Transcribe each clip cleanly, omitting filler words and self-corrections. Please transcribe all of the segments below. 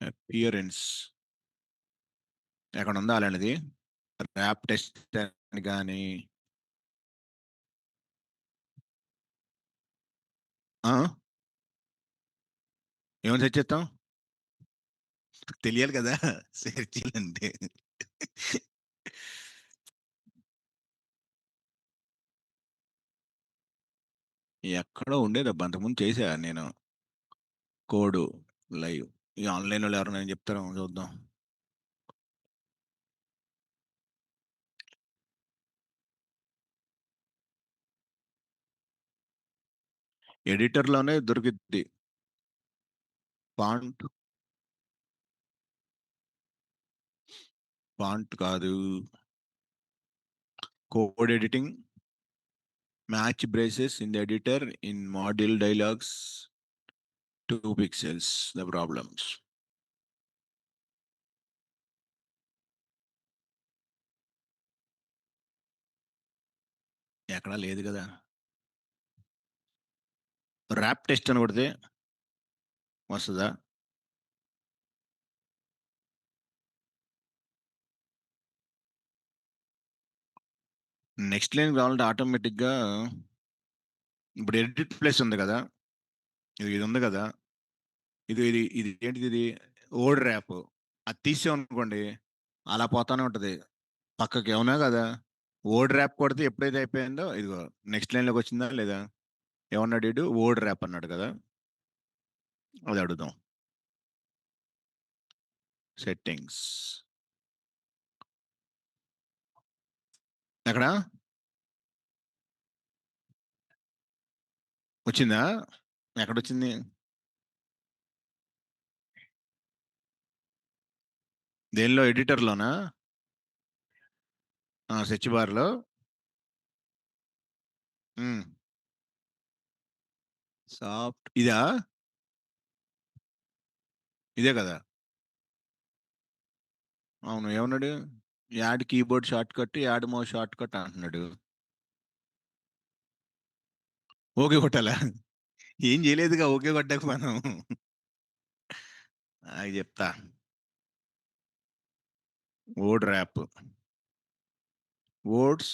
Appearance ఎక్కడ ఉందా అలాంటిది ర్యాప్ టెస్ట్ అని కానీ ఏమని సెర్చ్ చేస్తాం తెలియాలి కదా సెర్చ్ చేయాలంటే ఎక్కడో ఉండేదబ్బా అంతకుముందు చేసా నేను కోడ్ లైవ్ ఈ ఆన్లైన్ వాళ్ళు ఎవరైనా చెప్తారో చూద్దాం ఎడిటర్లోనే దొరికిద్ది ఫాంట్ కాదు code editing match braces in the editor in module dialogues 2 pixels the problems ఎక్కడా లేదు కదా ర్యాప్ టెస్ట్ అని కొడితే వస్తుందా నెక్స్ట్ లైన్ కావాలంటే ఆటోమేటిక్గా ఇప్పుడు ఎడిట్ ప్లేస్ ఉంది కదా ఇది ఉంది కదా ఇది ఇది ఇది ఏంటిది ఇది ఓల్డ్ ర్యాప్ అది తీసామనుకోండి అలా పోతానే ఉంటుంది పక్కకి ఏమన్నా కదా ఓల్డ్ ర్యాప్ కొడితే ఎప్పుడైతే అయిపోయిందో ఇదిగో నెక్స్ట్ లైన్లోకి వచ్చిందా లేదా ఏమన్నాడు ఇడు ఓల్డ్ ర్యాప్ అన్నాడు కదా అది అడుగుదాం సెట్టింగ్స్ ఎక్కడ వచ్చిందా ఎక్కడొచ్చింది దేనిలో ఎడిటర్లోనా సెర్చ్ బార్లో సాఫ్ట్ ఇదా ఇదే కదా అవును ఏమన్నాడు add keyboard short cut add mouse short cut అంటున్నాడు ఓకే కొట్టాలా ఏం చేయలేదుగా ఓకే కొట్టాక మనం అది చెప్తా ఓడ్ ర్యాప్ ఓడ్స్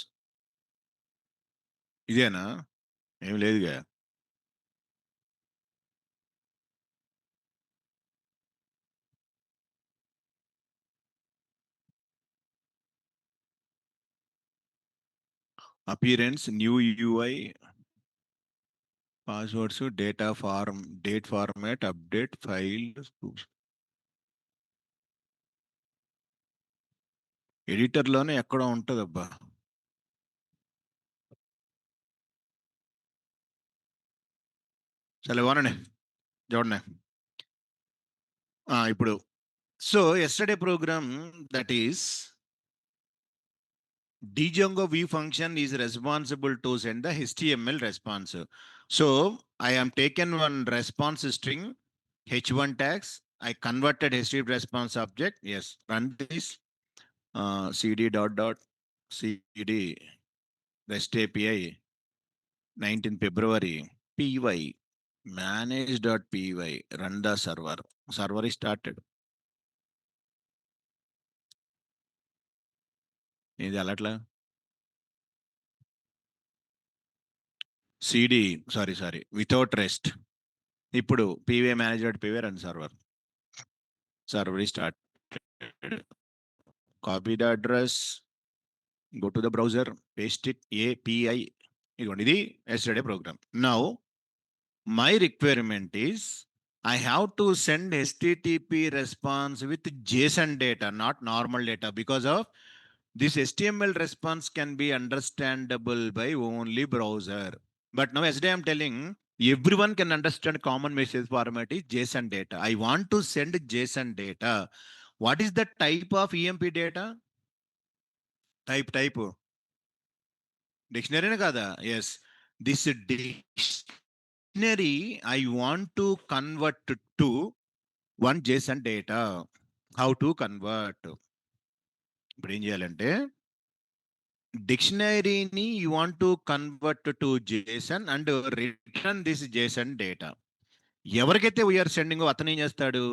ఇదేనా ఏం లేదుగా appearance new UI passwords date format update file ఎడిటర్లోనే ఎక్కడో ఉంటుందబ్బా సరే వానండి చూడండి ఇప్పుడు so yesterday program that is Django view function is responsible to send the HTML response. So I am taken one response string h1 tags. I converted HTTPResponse object. Yes, run this cd cd REST API 19 February py manage.py run the server is started. ఇది అలట్లా cd sorry without rest ఇప్పుడు py manage.py run server is started. Copy the address, go to the browser, paste it API. ఇది yesterday program. Now my requirement is I have to send HTTP response with JSON data, not normal data, because of this HTML response can be understandable by only browser. But now yesterday I'm telling everyone can understand common message format is JSON data. I want to send JSON data. What is the type of EMP data? Type dictionary kada? Yes, this dictionary I want to convert to one JSON data. How to convert? ఇప్పుడు ఏం చేయాలంటే డిక్షనరీని you want to convert to JSON and return this JSON data. ఎవరికైతే we are sending అతను ఏం చేస్తాడు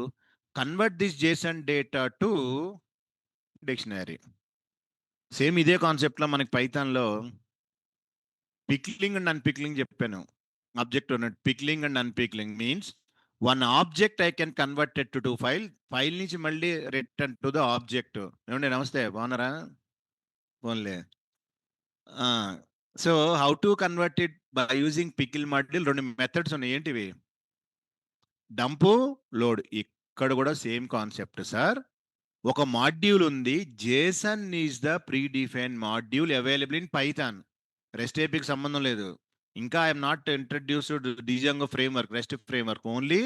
convert this JSON data to dictionary. Same ఇదే కాన్సెప్ట్లో మనకి పైథాన్లో పిక్లింగ్ అండ్ అన్పిక్లింగ్ చెప్పాను. ఆబ్జెక్ట్ ఉన్నట్టు pickling and unpickling means one object I can converted to file నుంచి మళ్ళీ రిటర్న్ టు ద ఆబ్జెక్ట్. ఏమండి నమస్తే, బాగున్నారా? ఫోన్లే. So how to convert it by using pickle module. రెండు మెథడ్స్ ఉన్నాయి. ఏంటివి? Dump, load. ఇక్కడ కూడా సేమ్ కాన్సెప్ట్ సార్. ఒక మాడ్యూల్ ఉంది, JSON is the predefine module available in Python. REST ఏపీకి సంబంధం లేదు. ఇంకా I'm not introduced Django framework, REST framework. Only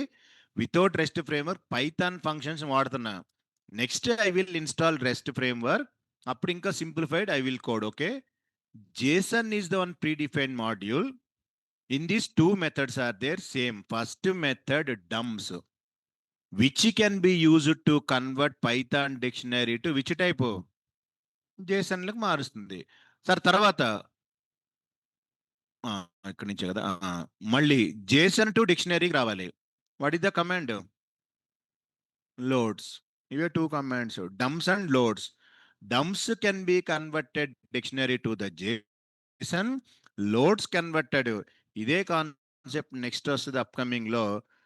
without REST framework Python functions వాడుతున్నా. Next I will install REST framework. అప్పుడు ఇంకా simplified I will code. Okay, JSON is the one pre define module. In these two methods are there same. First method dumps, which can be used to convert Python dictionary to which type? JSON లకు మారుస్తుంది sir. తర్వాత ఇక్కడి నుంచే కదా, మళ్ళీ JSON to డిక్షనరీకి రావాలి. What is the command? Loads. ఇవే two commands, dumps and loads. Dumps can be converted dictionary to the JSON, loads converted. ఇదే కాన్సెప్ట్ నెక్స్ట్ వస్తుంది అప్కమింగ్ లో.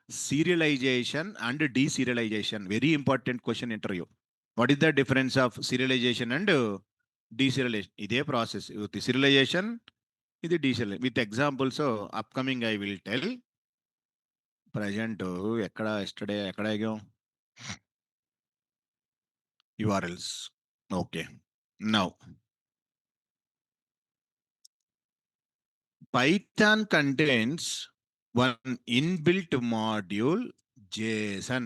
Serialisation and deserialisation. Very important question interview. What is the difference of serialisation and deserialisation? ఇదే process. With serialisation, ఇది deserialisation. With examples upcoming I will tell. Present ఎక్కడ yesterday ఎక్కడ ఆగాం? URLs. Okay. Now, Python contains one inbuilt module, JSON.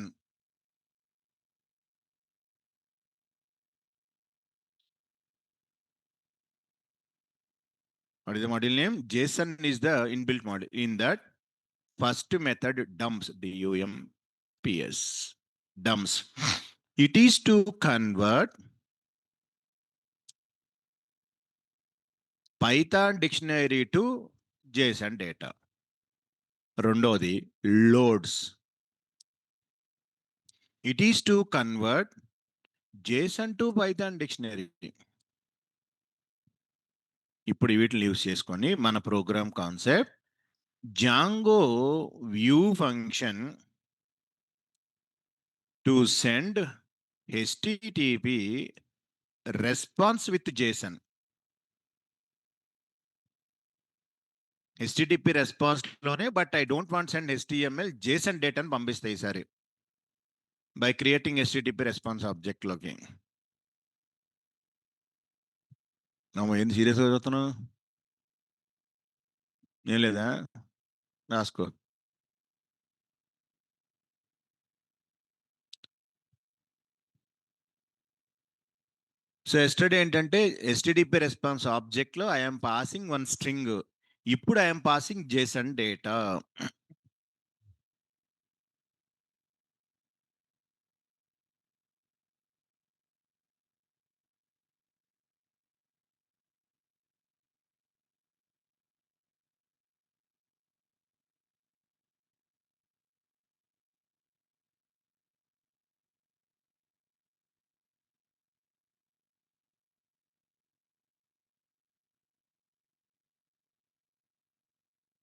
What is the module name? JSON is the inbuilt module. In that, first method dumps, dumps, dumps. It is to convert Python dictionary to JSON data. రెండోది loads. It is to convert JSON to Python dictionary. ఇప్పుడు వీటిని use చేసుకొని మన program concept, Django view function to send HTTP response with JSON. HTTP response లోనే, but I don't want send HTML, JSON డేటాను పంపిస్తాయి ఈసారి by creating HTTP response object లోకి. ఏంది సీరియస్గా చదువుతున్నావు? ఏం లేదా? రాసుకో. సో ఎస్టర్డే ఏంటంటే HTTP రెస్పాన్స్ ఆబ్జెక్ట్ లో ఐఎమ్ పాసింగ్ వన్ స్ట్రింగ్. ఇప్పుడు I'm passing JSON data.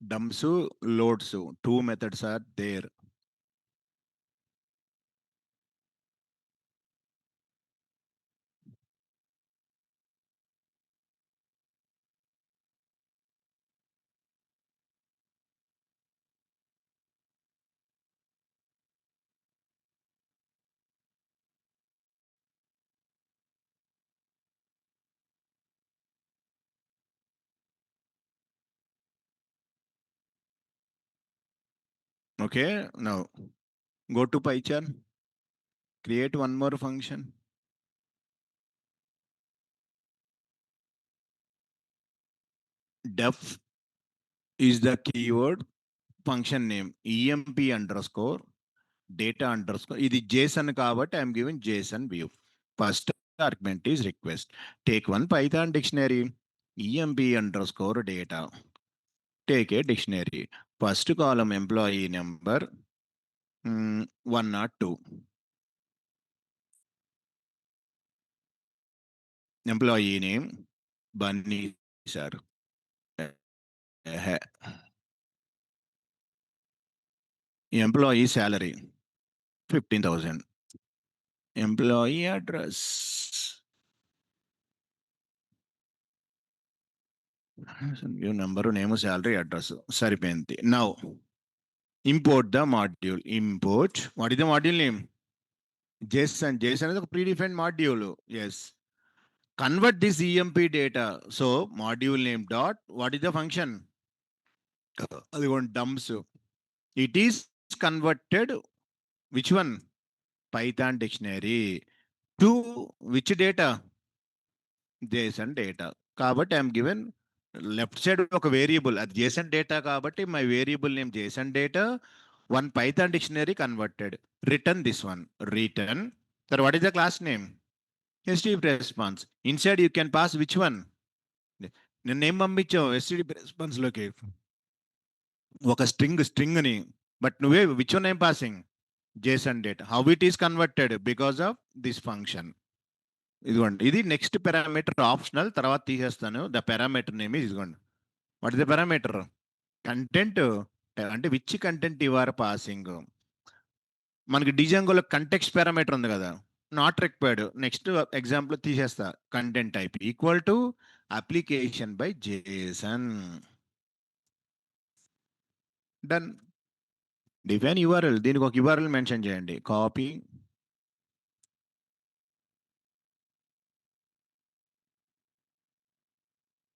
Dumps, loads, two methods are there. Okay, now go to Python, create one more function. Def is the keyword, function name emp underscore data underscore. ఇది JSON కాబట్టి I'm giving JSON view. First argument is request. Take one Python dictionary, emp underscore data. Take a dictionary. First column employee number 102. Employee name, Bunny sir. Uh, Employee salary, 15,000. Employee address. Your number, name, salary, address. Saripenti. Now, import the module. Import. What is the module name? JSON. JSON is a predefined module. Yes. Convert this EMP data. So, module name dot. What is the function? Dumps. It is converted. Which one? Python dictionary. To which data? JSON data. Kabatti I am given left side of a variable at JSON data. Kabatti my variable name JSON data. One Python dictionary converted. Return this one. Return. So what is the class name? HttpResponse. Inside you can pass which one? నేను name పంపించావు HTTP response లోకి ఒక string అని but నువ్వే which one name passing? JSON data. How it is converted? Because of this function. ఇదిగోండి ఇది next parameter optional తర్వాత తీసేస్తాను the parameter name ఇదిగోండి what is the parameter content అంటే which content you are passing మనకి డిజంగోలో context parameter ఉంది కదా నాట్ రిక్వైర్డ్ నెక్స్ట్ ఎగ్జాంపుల్ తీసేస్తా content type equal to application by JSON done define URL దీనికి ఒక యూఆర్ఎల్ మెన్షన్ చేయండి కాపీ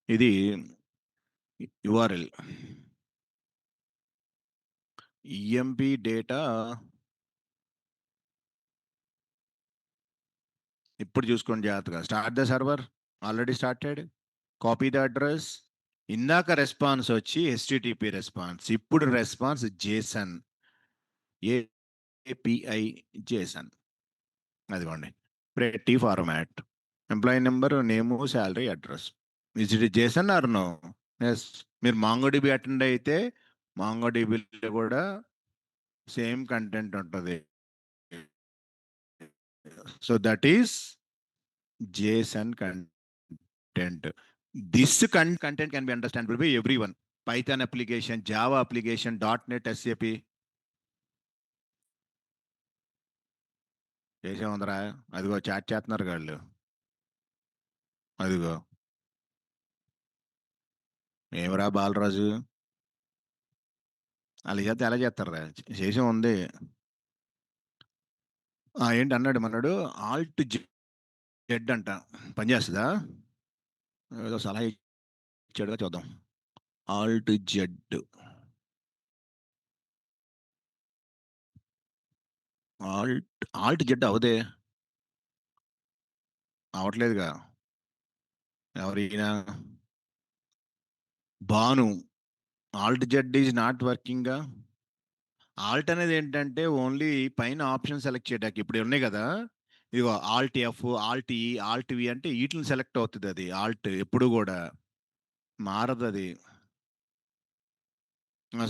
ఇది యూఆర్ఎల్ ఈఎంపి డేటా ఇప్పుడు చూసుకోండి జాగ్రత్తగా start the server already started copy the address ఇందాక రెస్పాన్స్ వచ్చి HTTP రెస్పాన్స్ ఇప్పుడు రెస్పాన్స్ జేసన్ ఏపీఐ జేసన్ అదిగోండి ప్రతి format employee number name salary address is it JSON or no yes మీరు మాంగోడిబి అటెండ్ అయితే మాంగోడిబిలో కూడా సేమ్ కంటెంట్ ఉంటుంది so that is JSON content. This content can be understandable by everyone. Python application, Java application, .NET, SAP. చేసేముందరా అదిగో chat చేస్తున్నారు వాళ్ళు అదిగో ఏమరా బాలరాజు వాళ్ళు చేస్తే ఎలా చేస్తారా చేసే ఉంది ఏంటి అన్నాడు మన్నాడు ఆల్ట్ జెడ్ అంట పనిచేస్తుందా ఏదో సలహా ఇచ్చాడుగా చూద్దాం ఆల్ట్ జెడ్ ఆల్ట్ జెడ్ అవదే అవట్లేదుగా ఎవరైనా Bhanu Alt Z is not working Alt అనేది ఏంటంటే ఓన్లీ పైన ఆప్షన్ సెలెక్ట్ చేయడానికి ఇప్పుడు ఉన్నాయి కదా ఇదిగో ఆల్ట్ ఎఫ్ ఆల్ట్ ఈ ఆల్ట్ వి అంటే వీటిని సెలెక్ట్ అవుతుంది అది ఆల్ట్ ఎప్పుడు కూడా మారదు అది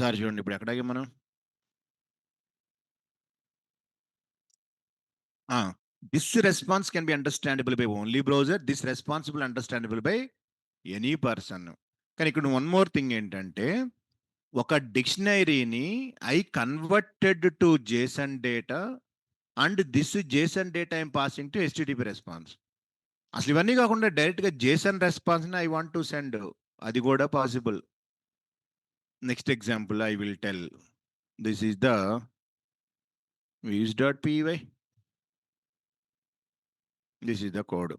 సార్ చూడండి ఇప్పుడు ఎక్కడికి మనం this response can be understandable by only browser this responsible understandable by any person కానీ ఇక్కడ వన్ మోర్ థింగ్ ఏంటంటే ఒక డిక్షనరీని I converted to JSON data and this JSON data I'm passing to HTTP రెస్పాన్స్ అసలు ఇవన్నీ కాకుండా డైరెక్ట్గా JSON response I want to send అది కూడా possible next example I will tell this is the views.py this is the code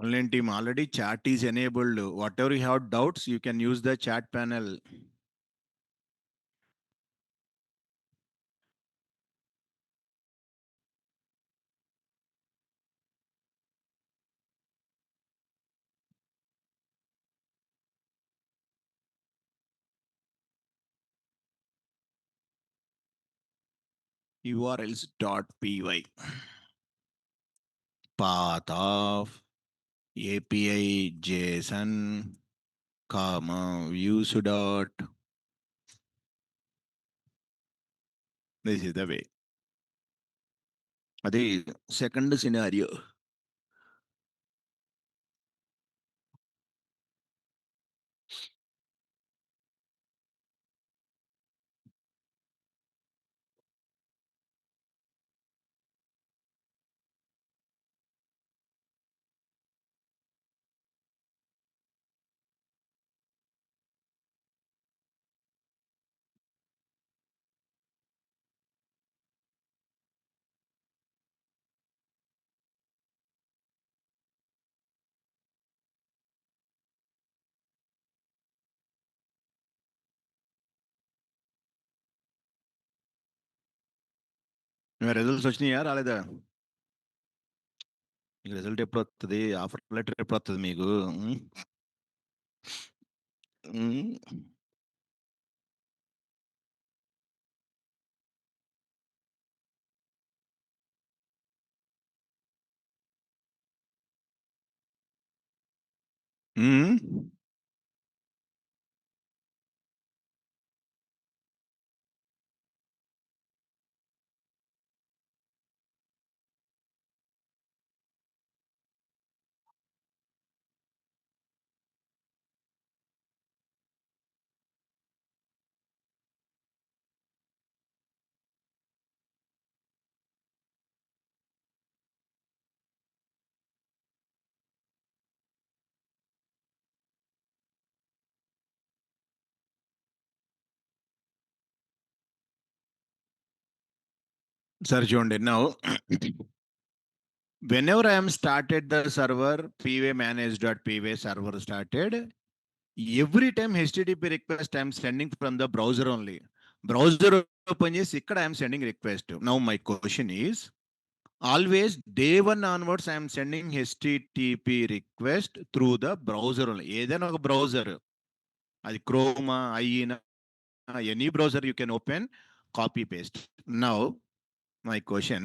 Online team already chat is enabled. Whatever you have doubts, you can use the chat panel. urls.py path of API JSON, comma, views dot. This is the way. The second scenario. Results వచ్చినాయా రాలేదా? మీకు result ఎప్పుడు వస్తుంది? Offer letter ఎప్పుడు వస్తుంది మీకు? సరే చూడండి. Now whenever I am started the server py manage.py server started, every time HTTP request I am sending from the browser only. Browser open చేసి ఇక్కడ I am sending request. Now my question is, always day one onwards I am sending HTTP request through the browser only. ఏదైనా ఒక browser, అది Croma, అయినా, any browser you can open, copy paste. Now my question,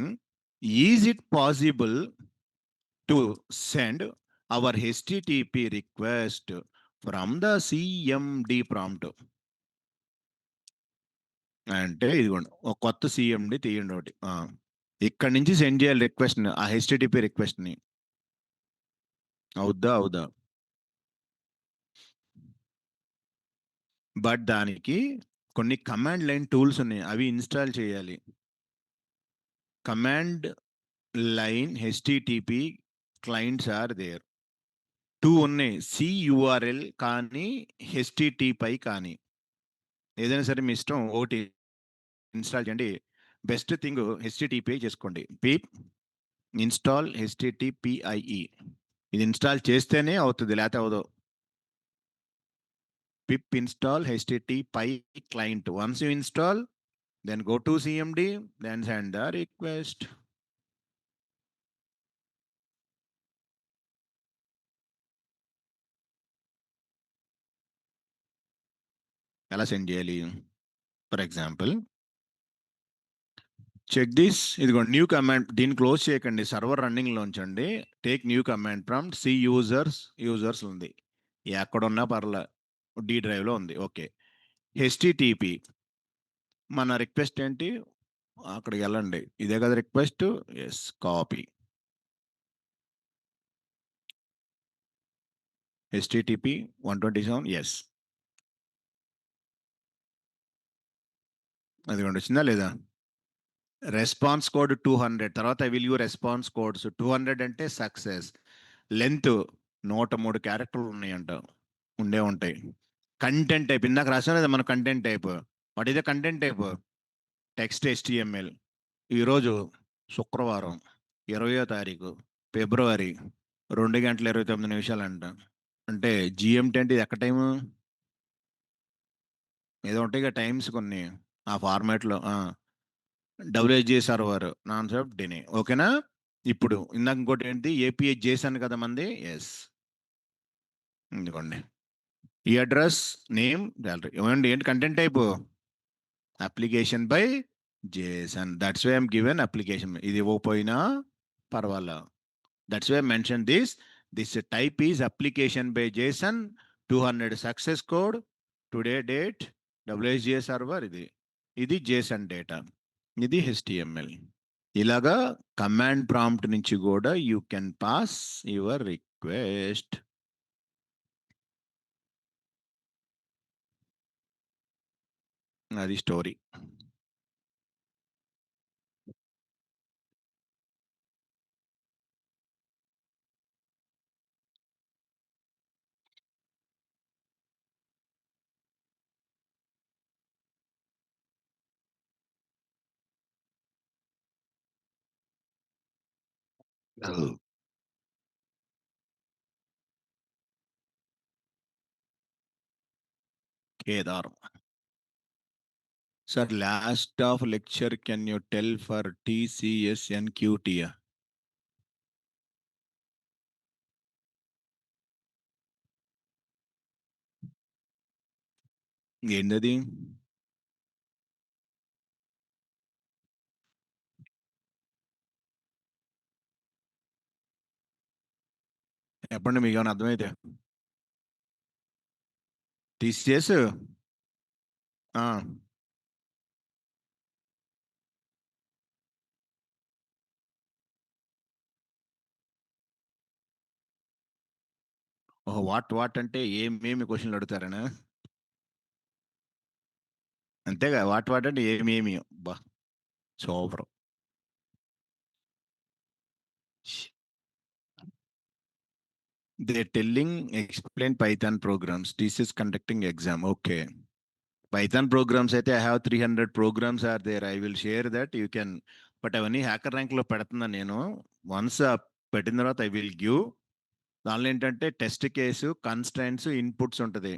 is it possible to send our HTTP request from the CMD prompt? అంటే ఇదిగోండి, ఒక కొత్త CMD తీయండి ఒకటి. ఇక్కడి నుంచి సెండ్ చేయాలి రిక్వెస్ట్, ఆ HTTP రిక్వెస్ట్ని. అవుదా? బట్ దానికి కొన్ని కమాండ్ లైన్ టూల్స్ ఉన్నాయి, అవి ఇన్స్టాల్ చేయాలి. Command line HTTP clients are there. 2 ఉన్నాయి, CURL కానీ HTTPie కానీ, ఏదైనా సరే మీ ఇష్టం, ఒకటి ఇన్స్టాల్ చేయండి. బెస్ట్ థింగ్ HTTPie చేసుకోండి. పిప్ ఇన్స్టాల్ HTTPie. ఇది ఇన్స్టాల్ చేస్తేనే అవుతుంది, లేకపోతే అవదు. pip install HTTPie client. Once you install, then go to CMD, then send the request. ఎలా సెండ్ చేయాలి? For example check this. ఇదిగోండి న్యూ కమాండ్, దీన్ని క్లోజ్ చేయకండి, సర్వర్ రన్నింగ్లో ఉంచండి. Take new command prompt, C users ఉంది, ఎక్కడున్నా పర్లే, డి డ్రైవ్లో ఉంది. ఓకే, HTTP మన రిక్వెస్ట్ ఏంటి? అక్కడికి వెళ్ళండి, ఇదే కదా రిక్వెస్ట్. Yes, copy HTTP 127. ఎస్, అదిగోండి వచ్చిందా లేదా? రెస్పాన్స్ కోడ్ 200, తర్వాత I will you response codes 200 అంటే సక్సెస్. లెంత్ 103 క్యారెక్టర్లు ఉన్నాయంట, ఉంటాయి. కంటెంట్ టైప్ ఇందాక రాసాను మన content type. What is the content type? Text HTML. ఈరోజు శుక్రవారం 20వ తారీఖు ఫిబ్రవరి 2 గంటల 29 నిమిషాలు అంట. అంటే జిఎంటీ అంటే ఇది ఎక్క టైము ఏదో ఉంటాయి కదా టైమ్స్ కొన్ని ఆ ఫార్మాట్లో. డబ్ల్యూహెచ్జే సర్వర్ నాన్ స్టాప్ డినే. ఓకేనా. ఇప్పుడు ఇందాక ఇంకోటి ఏంటి ఏపీఐ చేశాను కదా మంది. ఎస్, ఇదిగోండి ఈ అడ్రస్ నేమ్ గ్యాలరీ ఏమండి ఏంటి content type application by JSON. That's why I'm given application. ఇది ఇవ్వకపోయినా పర్వాలా. That's why mention this type is application by JSON 200 success code today date WHGA server. ఇది జేసన్ డేటా, ఇది HTML. ఇలాగా command prompt నుంచి కూడా you can pass your request. అది story. Kedar sir last of lecture can you tell for TCS NQT? ఏంటది? చెప్పండి మీకు ఏమైనా అర్థమైతే. టీసీఎస్ ఓహో వాట్ వాట్ అంటే ఏమేమి క్వశ్చన్లు అడుగుతారనా? అంతేగా వాట్ వాట్ అంటే ఏమేమి. బా super. They telling explain Python programs TCS conducting exam. Okay. Python programs అయితే I have 300 programs are there. I will share that you can. But అవన్నీ హ్యాకర్ ర్యాంక్లో పెడుతున్నాను నేను. వన్స్ పెట్టిన తర్వాత ఐ విల్ గివ్. దానిలో ఏంటంటే టెస్ట్ కేసు కన్స్టెంట్స్ ఇన్పుట్స్ ఉంటుంది.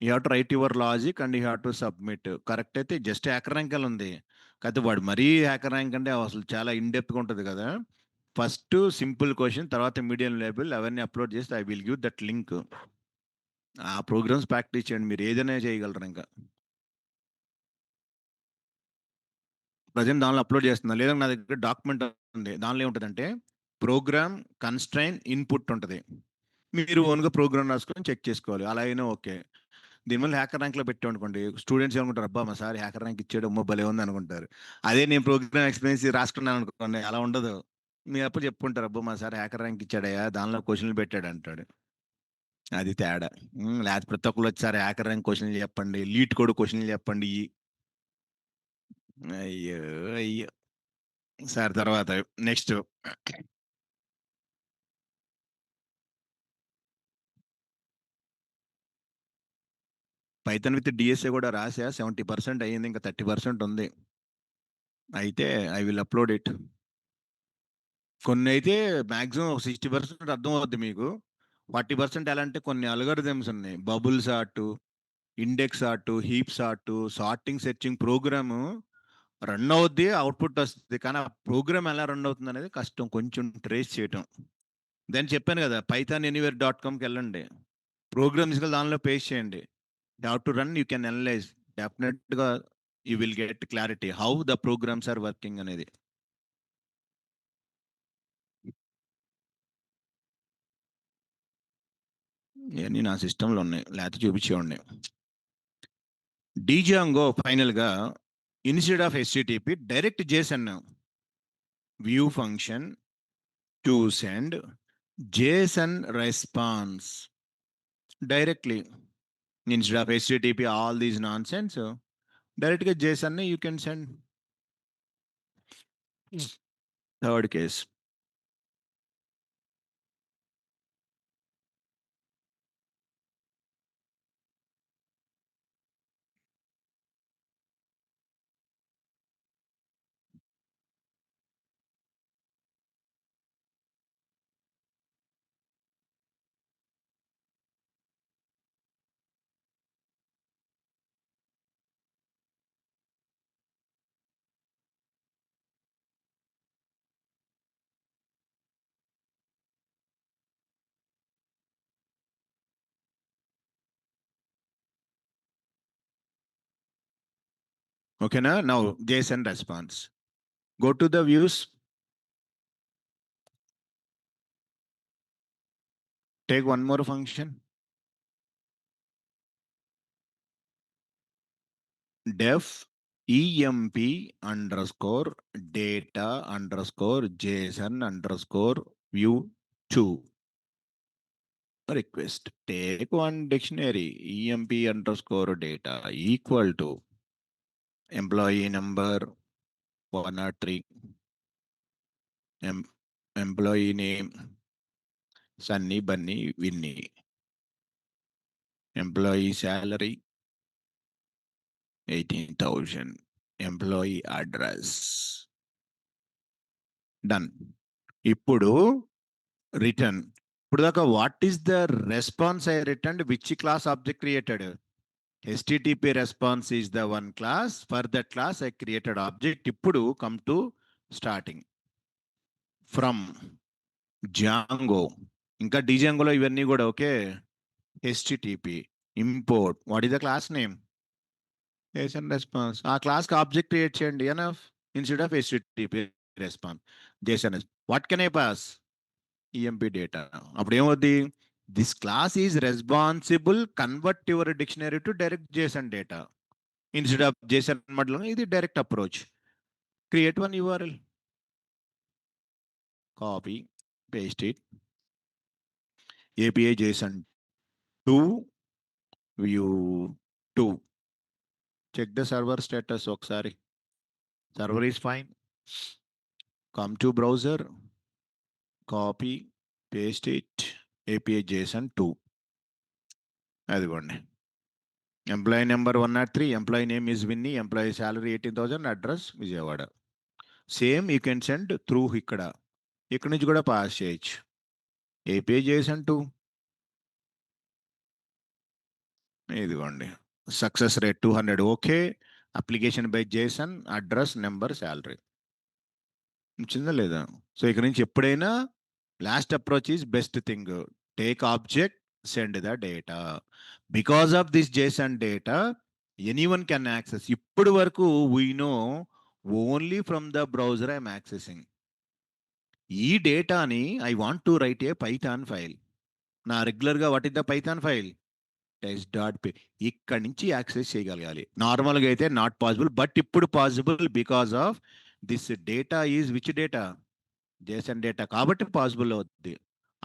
You have to right your logic and you have to submit. Correct అయితే జస్ట్ హ్యాకర్ ర్యాంక్ అని ఉంది. కాకపోతే వాడు మరీ హ్యాకర్ ర్యాంక్ అంటే అసలు చాలా ఇన్డెప్త్గా ఉంటుంది కదా. ఫస్ట్ సింపుల్ క్వశ్చన్, తర్వాత మీడియం లేబుల్ అవన్నీ అప్లోడ్ చేస్తే I will give that link. ఆ ప్రోగ్రామ్స్ ప్రాక్టీస్ చేయండి, మీరు ఏదైనా చేయగలరు. ఇంకా ప్రజెంట్ దానిలో అప్లోడ్ చేస్తున్నా, లేదా నా దగ్గర డాక్యుమెంట్ ఉంది. దానిలో ఏముంటుందంటే ప్రోగ్రామ్ కన్స్ట్రైన్ ఇన్పుట్ ఉంటుంది. మీరు ఓన్గా ప్రోగ్రామ్ రాసుకొని చెక్ చేసుకోవాలి. అలా అయినా ఓకే. దీనివల్ల హ్యాకర్ ర్యాంక్లో పెట్టాం అనుకోండి, స్టూడెంట్స్ ఏమనుకుంటారు, అబ్బా మా సార్ హ్యాకర్ ర్యాంక్ ఇచ్చాడు అమ్మో భలే ఉంది అనుకుంటారు. అదే నేను ప్రోగ్రామ్ ఎక్స్పీరియన్స్ రాసుకున్నాను అనుకోండి, అలా ఉండదు. మీరు అప్పుడు చెప్పుకుంటారు, అబ్బో మా సార్ హ్యాకర్ ర్యాంక్ ఇచ్చాడయా దానిలో క్వశ్చన్లు పెట్టాడు అంటాడు. అది తేడా. లేకపోతే ప్రతి ఒక్కరు వచ్చారు హ్యాకర్ ర్యాంక్ క్వశ్చన్లు చెప్పండి, లీట్ కోడ్ క్వశ్చన్లు చెప్పండి. అయ్యో అయ్యో. సార్ తర్వాత నెక్స్ట్ పైథాన్ విత్ డిఎస్ఏ కూడా రాసా. 70% అయ్యింది, ఇంకా 30% ఉంది. అయితే ఐ విల్ అప్లోడ్ ఇట్. కొన్ని అయితే మాక్సిమం 60% అర్థం అవుద్ది మీకు. 40% ఎలా అంటే కొన్ని అల్గరిథమ్స్ ఉన్నాయి, bubbles art, index art, heaps art, sorting searching program run అవుద్ది, అవుట్పుట్ వస్తుంది. కానీ ఆ ప్రోగ్రామ్ ఎలా రన్ అవుతుంది అనేది కష్టం కొంచెం ట్రేస్ చేయటం. దాన్ని చెప్పాను కదా పైథాన్ ఎనీవేర్ .comకి వెళ్ళండి, ప్రోగ్రామ్స్ దానిలో పేస్ట్ చేయండి. Have to run, you can analyse. డెఫినెట్గా you will get clarity how the programs are working అనేది. ఇవన్నీ నా సిస్టంలో ఉన్నాయి, లేకపోతే చూపించేవాడిని. డీజాంగో ఫైనల్గా instead of HTTP direct JSON view function to send JsonResponse directly. Instead of HTTP all these nonsense, డైరెక్ట్గా JSON you can send. Third case Okay, now JSON response. Go to the views. Take one more function. Def emp underscore data underscore JSON underscore view 2 request. Take one dictionary emp underscore data equal to employee number 103, employee name Sunny Bunny Winnie, employee salary 18,000, employee address. Done. ఇప్పుడు return. ఇప్పుడు దాకా what is the response I return, which class object created? HTTP response is the one class. For that class I created object. ఇప్పుడు come to starting from Django. ఇంకా Django లో ఇవన్నీ కూడా okay. HTTP import. What is the class name? JSON response. ఆ class కి object create చేయండి enough. Instead of HTTP response JSON. What can I pass? EMP data. అప్పుడు ఏమవుద్ది? This class is responsible convert your dictionary to direct JSON data. Instead of JSON module, this is direct approach. Create one URL, copy, paste it. API JSON 2 view 2. Check the server status. Sorry, server is fine. Come to browser, copy, paste it. API JSON 2. Adigonde. Employee number 103. Employee name is Winnie. Employee salary 18,000. Address Vijayawada. Same you can send through ikkada. ఇక్కడ నుంచి కూడా pass చేయొచ్చు. API JSON 2. ఇదిగోండి. Success rate 200. Okay. Application by JSON address number salary వచ్చిందా లేదా? So ఇక్కడ నుంచి ఎప్పుడైనా last approach is best thing. Take object, send the data. Because of this JSON data anyone can access. ఇప్పుడు వరకు we know only from the browser I'm accessing. ఈ డేటాని I want to right A Python file. నా రెగ్యులర్గా what is the Python file? test.py. ఇక్కడి నుంచి access చేయగలగాలి. నార్మల్గా అయితే నాట్ పాసిబుల్, బట్ ఇప్పుడు possible because of this data is which data? JSON data కాబట్టి పాసిబుల్ అవుతుంది.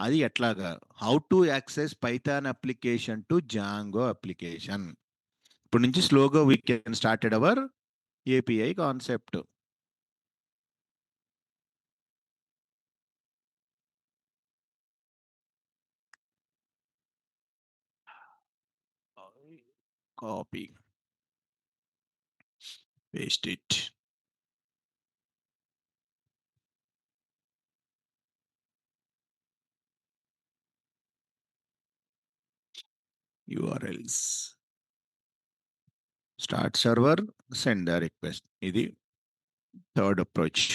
అది ఎట్లాగా? How to access Python application to Django application. ఇప్పుడు నుంచి స్లోగా we can started our API concept. Copy, paste it. URLs. Start server, send the request. ఇది third approach.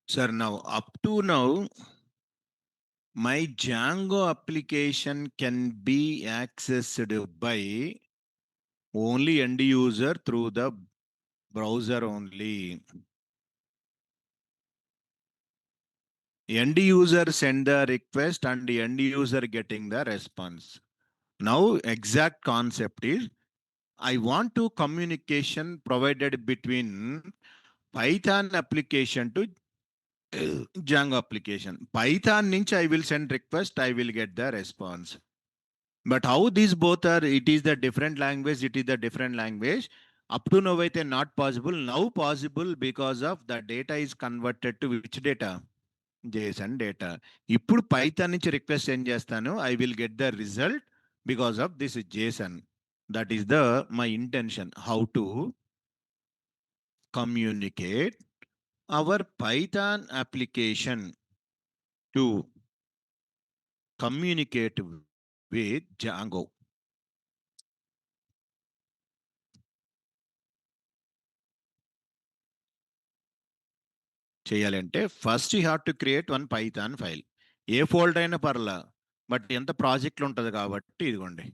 Sir, now up to now, my Django application can be accessed by only end user through the browser only. End user send the request and the end user getting the response. Now exact concept is I want to communication provided between Python application to Django application. Python ninch I will send request, I will get the response. But how these both are, it is the different language, it is the different language. Up to now, it is not possible. Now possible because of the data is converted to which data? JSON data. ఇప్పుడు Python నుంచి request send చేస్తాను. I will get the result because of this JSON. That is the my intention. How to communicate our Python application to communicate with Django. చేయాలంటే first you have to create one Python file. ఏ folder అయినా పర్లా, but ఎంత ప్రాజెక్టులు ఉంటుంది కాబట్టి ఇదిగోండి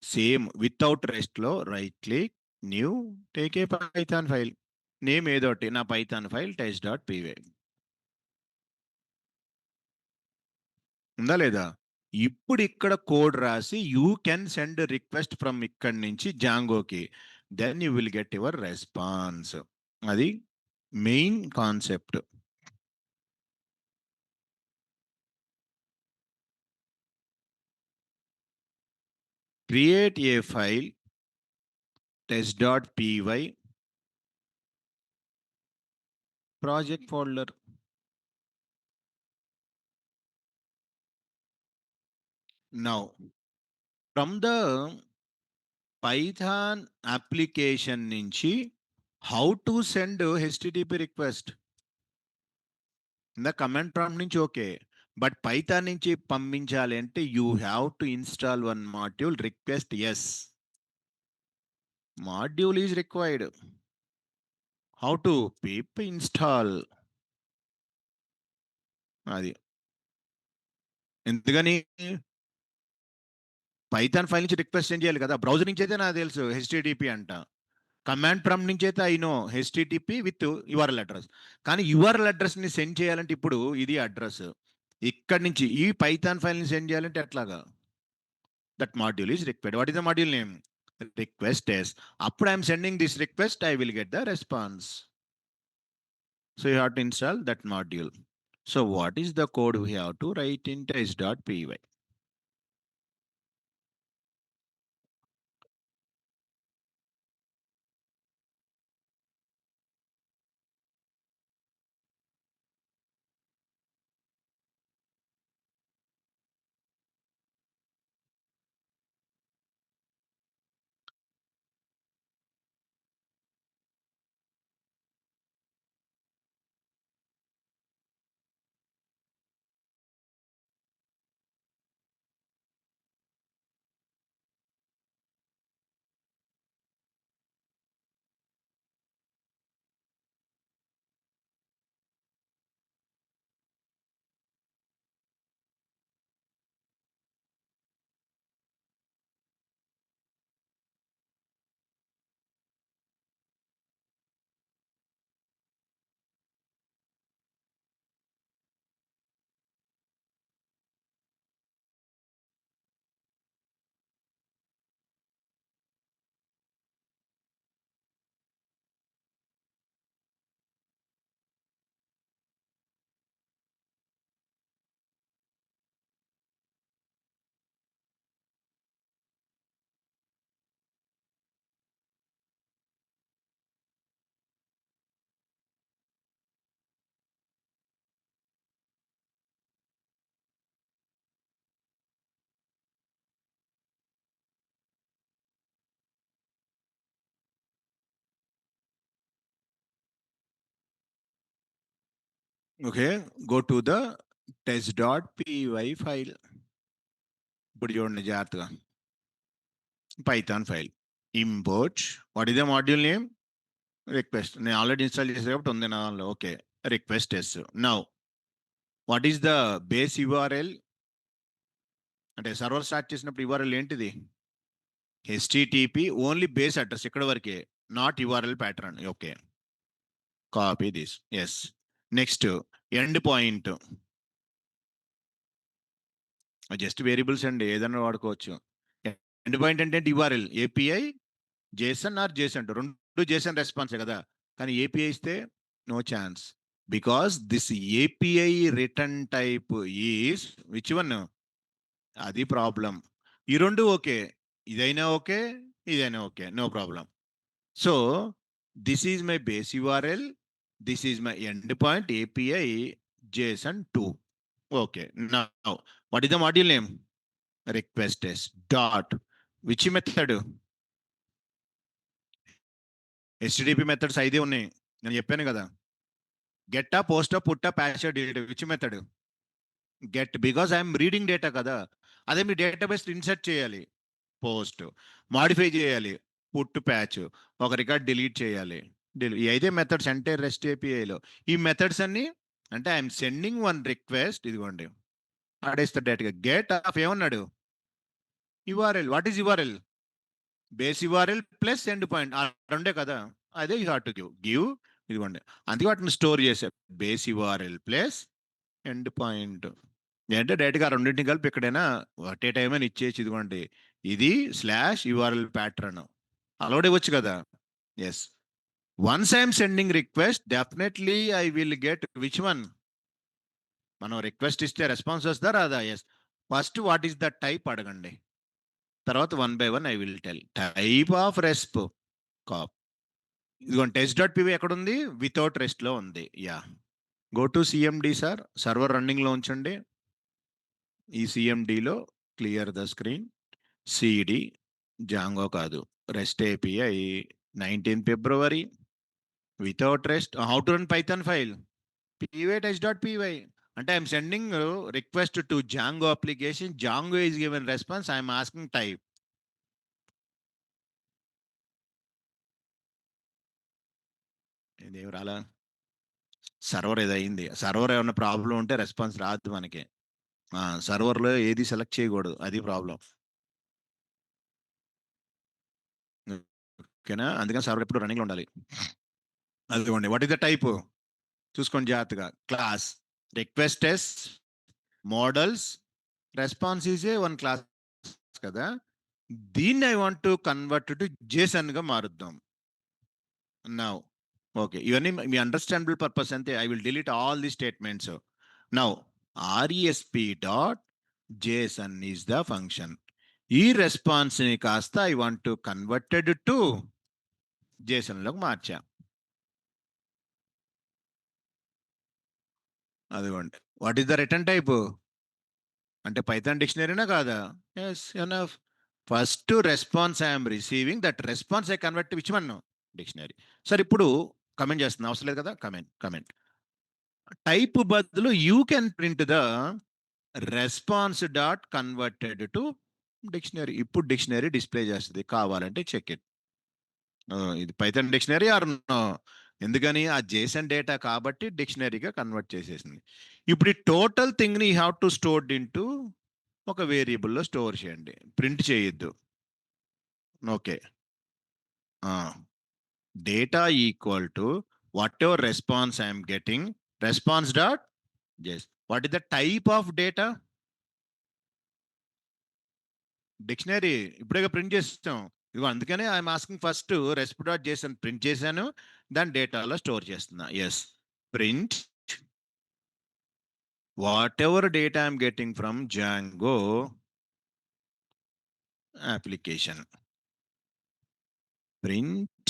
same without రెస్ట్లో right click new take a Python file. Name ఏదోటి నా పైథాన్ ఫైల్ test.py ఉందా లేదా? ఇప్పుడు ఇక్కడ కోడ్ రాసి you can send request from ఇక్కడి నుంచి జాంగోకి, then you will get your response. అది main concept. Create a file test.py project folder. Now, from the Python application నుంచి how to send HTTP request in the command prompt నుంచి okay, but Python నుంచి పంపించాలి అంటే you have to install one module request. Yes, module is required. How to pip install అది. ఎందుకని Python file నుంచి request send చేయాలి కదా, browser నుంచి అయితే నాకు తెలుసు హెచ్టిటిపి అంట, కమాండ్ ప్రాంప్ట్ నుంచి అయితే I know HTTP with URL address. కానీ యుఆర్ఎల్ అడ్రస్ని సెండ్ చేయాలంటే ఇప్పుడు ఇది అడ్రస్, ఇక్కడి నుంచి ఈ పైథాన్ ఫైల్ని సెండ్ చేయాలంటే ఎట్లాగా? That module is required. What is the module name? Requests. అప్పుడు I'm sending this request, I will get the response. So you have to install that module. So what is the code we have to write in test.py? Okay, go to the test.py file. ఇప్పుడు చూడండి జాగ్రత్తగా, Python file import. What is the module name? Request. నేను already install చేసే కాబట్టి ఉంది నా దానిలో. Okay, request s. Now, what is the base URL? అంటే సర్వర్ స్టార్ట్ చేసినప్పుడు URL ఏంటిది? HTTP ఓన్లీ బేస్ అడ్రస్ ఇక్కడ వరకే, not URL pattern. Okay, copy this. Yes. Next endpoint, just variables అండి, ఏదైనా వాడుకోవచ్చు. ఎండ్ పాయింట్ అంటే URL API JSON or JSON, రెండు JSON రెస్పాన్సే కదా. కానీ API ఇస్తే no chance, because this API return type is which one? అది ప్రాబ్లం. ఈ రెండు ఓకే, ఇదైనా ఓకే, ఇదైనా okay, no problem. So this is my base URL, this is my end point API JSON2. Okay, now what is the module name? Request S dot which method? HTTP methods 5 ఉన్నాయి, నేను చెప్పాను కదా. Get post పుట్ట patch delete, which method? Get, because I'm reading data కదా. అదే మీ database insert చేయాలి, post. Modify చేయాలి, put patch. ఒక రికార్డ్ డిలీట్ చేయాలి, ఈ 5 మెథడ్స్ అంటే రెస్ట్ APIలో. ఈ మెథడ్స్ అన్ని అంటే ఐఎమ్ సెండింగ్ వన్ రిక్వెస్ట్, ఇదిగోండి ఆడేస్తాడు డైరెక్ట్గా. గెట్ ఆఫ్ ఏమన్నాడు? URL. What is URL? Base URL plus end point, రెండే కదా. అదే యూ హ్యావ్ టు గివ్ ఇదిగోండి. అందుకే వాటిని స్టోర్ చేసే base URL plus end point. అంటే డైరెక్ట్గా రెండింటిని కలిపి ఎక్కడైనా ఒకటే టైం అని ఇచ్చేసి, ఇదిగోండి ఇది /URL ప్యాటర్న్ అలౌడ్ ఇవ్వచ్చు కదా. Yes. Once I'm sending request, definitely I will get which one? మనం రిక్వెస్ట్ ఇస్తే రెస్పాన్స్ వస్తుందా రాదా? Yes. First what is the type అడగండి, తర్వాత 1 by 1 I will tell. Type of resp కాప్. ఇదిగోండి test.py ఎక్కడ ఉంది? వితౌట్ రెస్ట్ లో ఉంది. Yeah, go to CMD sir, server running లో ఉంచండి. ఈ CMDలో clear the screen. CD Django కాదు, rest API 19 February without rest. How to run Python file? py test.py. అంటే I'm sending request to Django application, Django is given response, I'm asking type. ఇదేమి రాలా, server ఏదైంది. Server ఏమైనా problem ఉంటే response రాదు మనకి. సర్వర్లో ఏది select చేయకూడదు, అది ప్రాబ్లం. ఓకేనా, అందుకని సర్వర్ ఎప్పుడు రన్నింగ్లో ఉండాలి. అదిగోండి, వాట్ ఈస్ ద టైప్ చూసుకోండి జాగ్రత్తగా. Class requests models response is a one class కదా. దీన్ని I want to convert to JSON గా మారుద్దాం. నౌ ఓకే, ఇవన్నీ మీ అండర్స్టాండబుల్ పర్పస్ అంతే. I will delete all the statements. Now RESP dot JSON is the function. ఈ response ని కాస్త I want to converted to JSON లోకి మార్చా. అదిగోండి, what is the return type? అంటే పైథాన్ డిక్షనరీనా కాదా? Yes, enough. First response I'm receiving, that response I convert which one? Dictionary. Sir ఇప్పుడు కమెంట్ చేస్తున్నా, అవసరం లేదు కదా. కమెంట్ టైప్ బదులు you can print the response dot converted to dictionary. ఇప్పుడు డిక్షనరీ డిస్ప్లే చేస్తుంది, కావాలంటే చెక్ ఇట్. ఇది పైథాన్ డిక్షనరీ ఆర్ నో? ఎందుకని? ఆ JSON డేటా కాబట్టి డిక్షనరీగా కన్వర్ట్ చేసేసింది. ఇప్పుడు ఈ టోటల్ థింగ్ని you have to stored into ఒక వేరియబుల్లో స్టోర్ చేయండి, ప్రింట్ చేయొద్దు. Okay, data equal to whatever response I'm getting, response dot JSON. What is the type of data? Dictionary. ఇప్పుడే ప్రింట్ చేస్తాం, ఇదిగో. అందుకనే I'm asking first resp dot JSON print చేశాను, దాని డేటాలో స్టోర్ చేస్తున్నా. Yes, print whatever data I'm getting from Django application. Print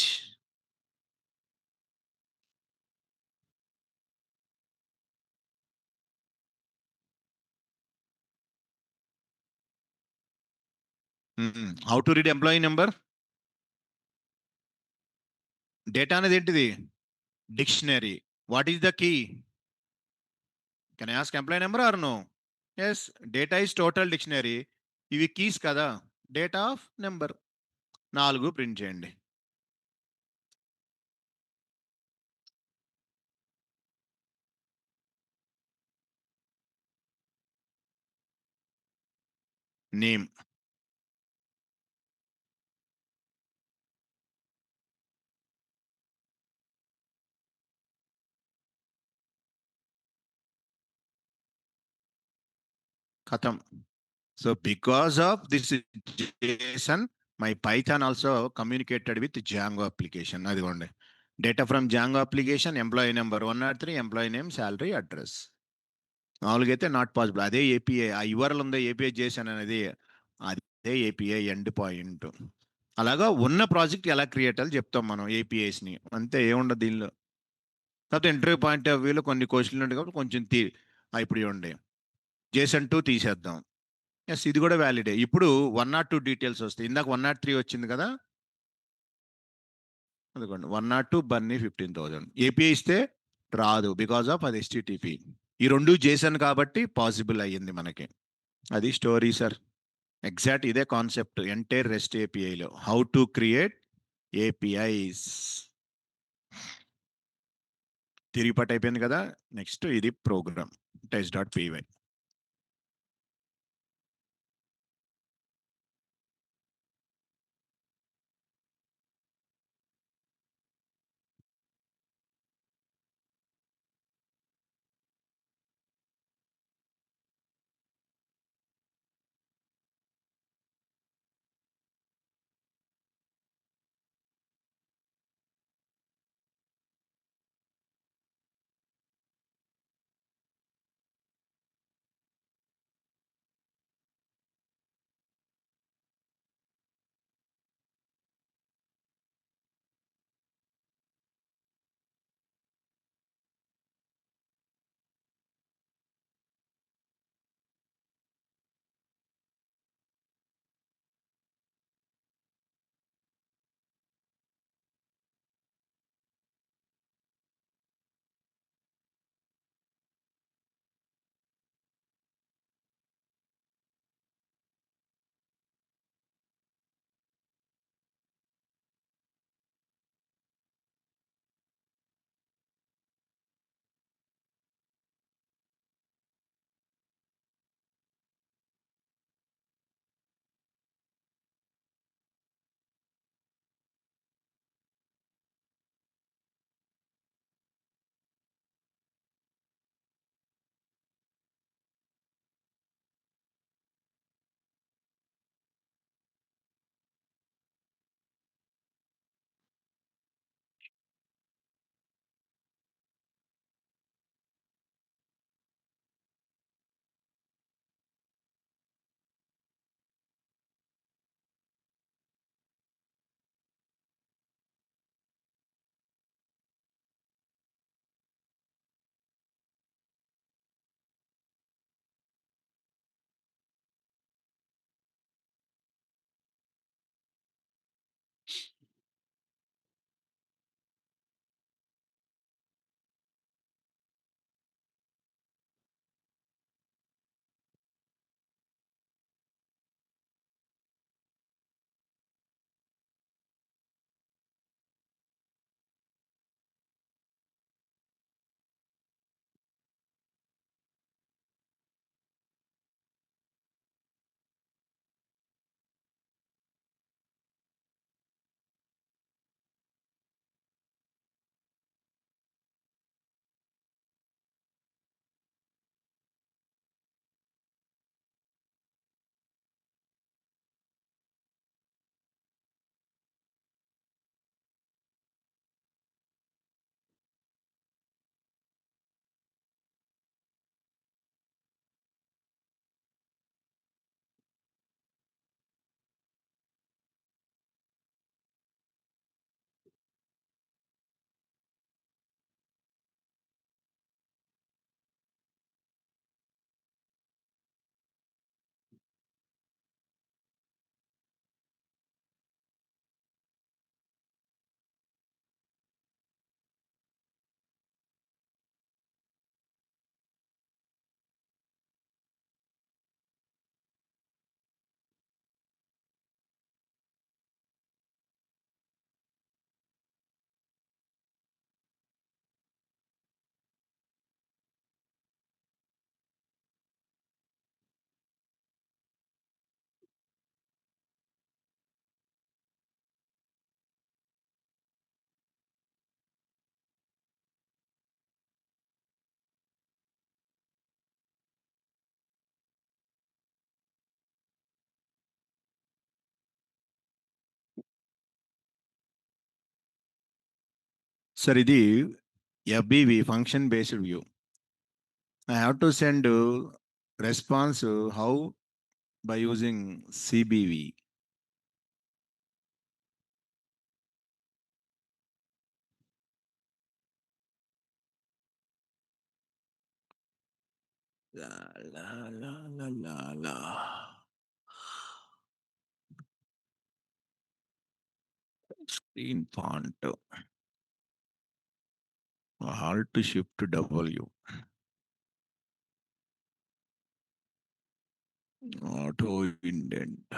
how to read employee number? Data అనేది ఏంటిది? Dictionary. What is the key? Can I ask employee number or no? Yes, data is total dictionary, ఇవి keys కదా. Data of number 4 print చేయండి. Name. Khatam. So because of this JSON, my Python also communicated with Django application. అదిగోండి. Data from Django application, employee number 103, employee name, salary, address. మామూలుగా అయితే not possible. అదే API, ఆ URL ఉందో API JSON అనేది, అదే API end point. అలాగా ఉన్న ప్రాజెక్ట్ ఎలా క్రియేట్ అవ్వాలి చెప్తాం మనం ఏపీఐస్ని. అంతే, ఏముండదు దీనిలో. కాకపోతే ఇంటర్వ్యూ పాయింట్ ఆఫ్ వ్యూలో కొన్ని క్వశ్చన్లు ఉంటాయి కాబట్టి కొంచెం ఇప్పుడు ఇవ్వండి. JSON 2 తీసేద్దాం. ఎస్, ఇది కూడా వ్యాలిడే. ఇప్పుడు 102 డీటెయిల్స్ వస్తాయి. ఇందాక 103 వచ్చింది కదా, అదిగోండి 102 బన్నీ 15,000. ఏపీఐ ఇస్తే రాదు, బికాస్ ఆఫ్ అది HTTP. ఈ రెండు JSON కాబట్టి పాసిబుల్ అయ్యింది మనకి. అది స్టోరీ సార్. ఎగ్జాక్ట్ ఇదే కాన్సెప్ట్ ఎంటైర్ రెస్ట్ ఏపీఐలో, హౌ టు క్రియేట్ ఏపీఐస్. తిరిగి పట్టు అయిపోయింది కదా. నెక్స్ట్ ఇది ప్రోగ్రామ్ test.py. Sir, ఇది FBV, function based view. I have to send response how by using CBV. La la la la la la. Screen font. Alt Shift W. Auto indent.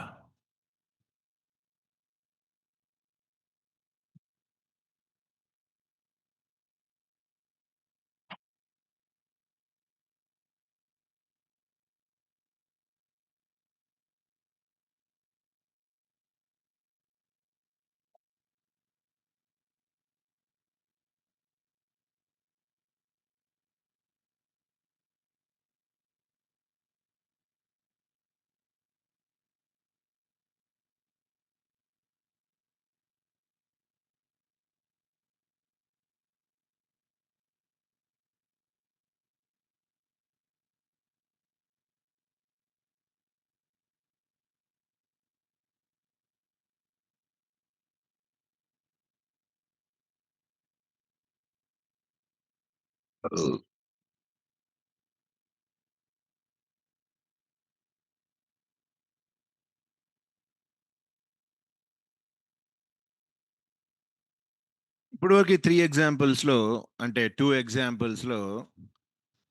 ఇప్పుడు వరకు 3 ఎగ్జాంపుల్స్లో అంటే 2 ఎగ్జాంపుల్స్లో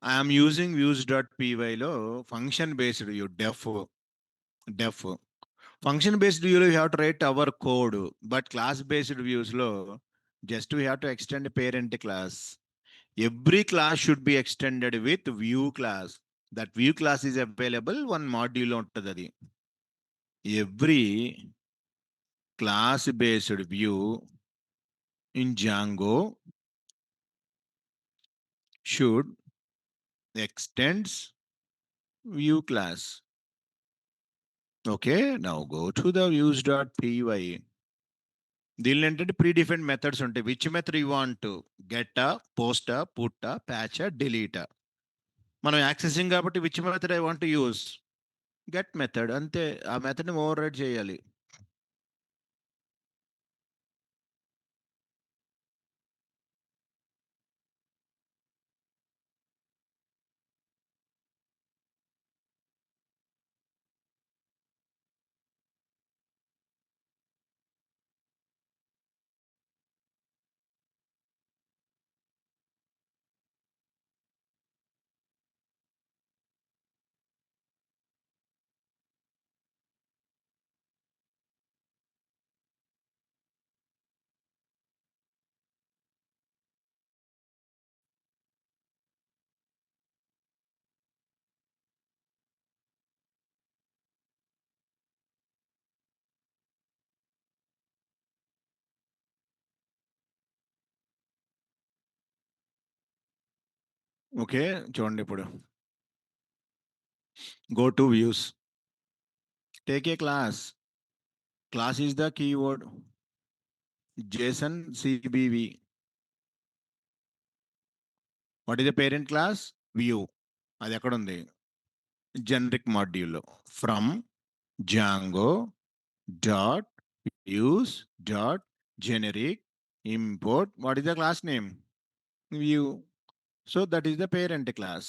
I'm using views.py లో function based view def function based వ్యూలో you have to write our code, but class based వ్యూస్లో just we have to extend parent class. Every class should be extended with view class. That view class is available one మాడ్యూల్లో ఉంటుంది. అది every class based view in Django should extends view class. Okay, now go to the views.py. దీనిలో ఏంటంటే predefined methods ఉంటాయి. Which method you want, get post put patch delete. మనం accessing కాబట్టి which method I want use, get method, అంతే. ఆ మెథడ్ని over ride చేయాలి. Okay, చూడండి ఇప్పుడు. Go to views, take a class. Class is the keyword JSON CBV. What is the parent class? View. అది ఎక్కడ ఉంది? జనరిక్ మాడ్యూల్లో. From Django dot use dot generic import. What is the class name? View. So that is the parent class.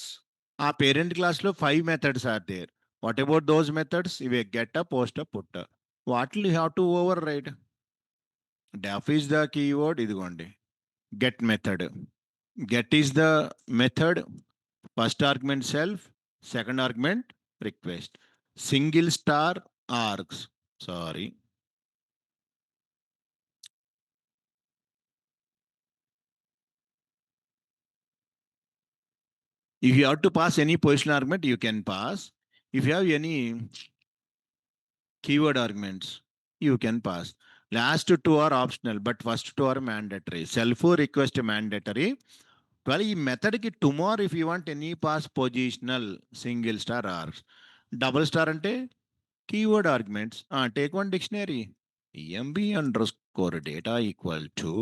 Our parent class lo 5 methods are there. What about those methods? If we get a post a put a, what will you have to override? Def is the keyword. ఇదిగోండి get method. Get is the method. First argument self, second argument request. Single star args. Sorry. If you have to pass any position argument, you can pass. If you have any keyword arguments, you can pass. Last two are optional, but first two are mandatory. Self request mandatory. Well, ఈ method కి tomorrow if you want any pass positional single star args. Double star అంటే keyword arguments. Take one dictionary. EMB underscore data equal to